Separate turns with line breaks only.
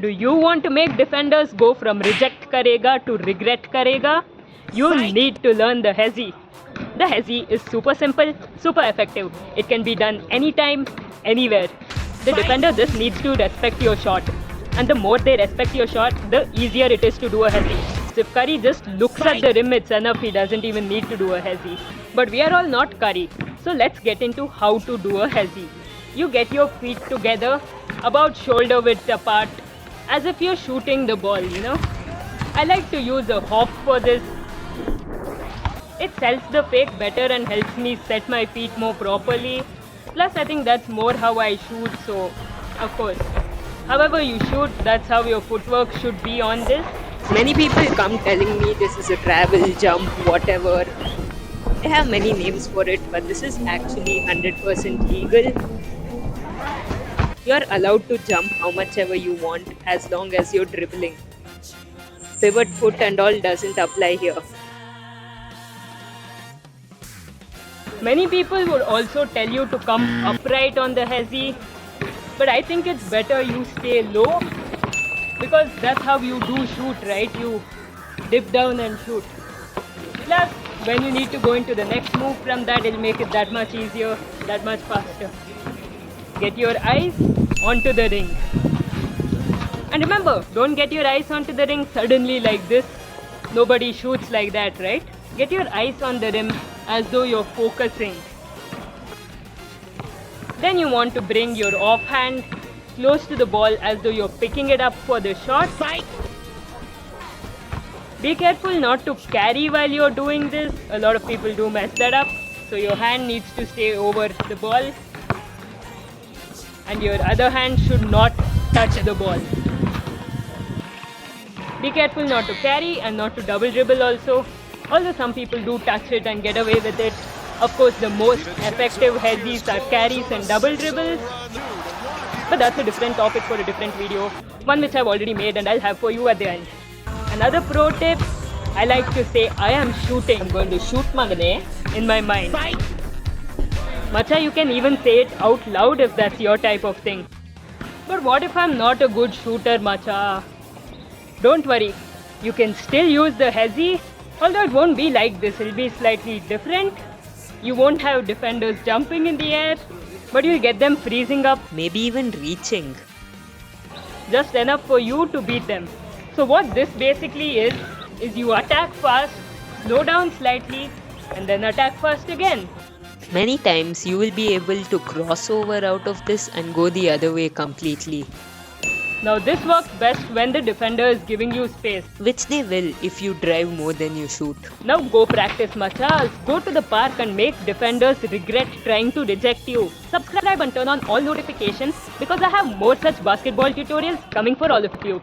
Do you want to make defenders go from reject karega to regret karega? You need to learn the hezi. The hezi is super simple, super effective. It can be done anytime, anywhere. The defender just needs to respect your shot. And the more they respect your shot, the easier it is to do a hezi. So if Curry just looks at the rim, it's enough. He doesn't even need to do a hezi. But we are all not Curry. So let's get into how to do a hezi. You get your feet together, about shoulder width apart, as if you're shooting the ball, you know. I like to use a hop for this. It sells the fake better and helps me set my feet more properly. Plus, I think that's more how I shoot, so of course. However you shoot, that's how your footwork should be on this. Many people come telling me this is a travel jump, whatever. I have many names for it, but this is actually 100% legal. You're allowed to jump how much ever you want as long as you're dribbling. Pivot foot and all doesn't apply here. Many people would also tell you to come upright on the hezi, but I think it's better you stay low because that's how you do shoot, right? You dip down and shoot. Plus, when you need to go into the next move from that, it'll make it that much easier, that much faster. Get your eyes onto the ring. And remember, don't get your eyes onto the ring suddenly like this. Nobody shoots like that, right? Get your eyes on the rim as though you're focusing. Then you want to bring your offhand close to the ball as though you're picking it up for the shot. Be careful not to carry while you're doing this. A lot of people do mess that up. So your hand needs to stay over the ball. And your other hand should not touch the ball. Be careful not to carry and not to double dribble also. Although some people do touch it and get away with it. Of course, the most effective hezis are carries and double dribbles. But that's a different topic for a different video. One which I've already made and I'll have for you at the end. Another pro tip, I like to say I am shooting. I'm going to shoot magane in my mind. Macha, you can even say it out loud if that's your type of thing. But what if I'm not a good shooter, Macha? Don't worry, you can still use the hezi, although it won't be like this, it'll be slightly different. You won't have defenders jumping in the air, but you'll get them freezing up, maybe even reaching. Just enough for you to beat them. So what this basically is you attack fast, slow down slightly, and then attack fast again. Many times you will be able to cross over out of this and go the other way completely. Now this works best when the defender is giving you space. Which they will if you drive more than you shoot. Now go practice, machas. Go to the park and make defenders regret trying to reject you. Subscribe and turn on all notifications because I have more such basketball tutorials coming for all of you.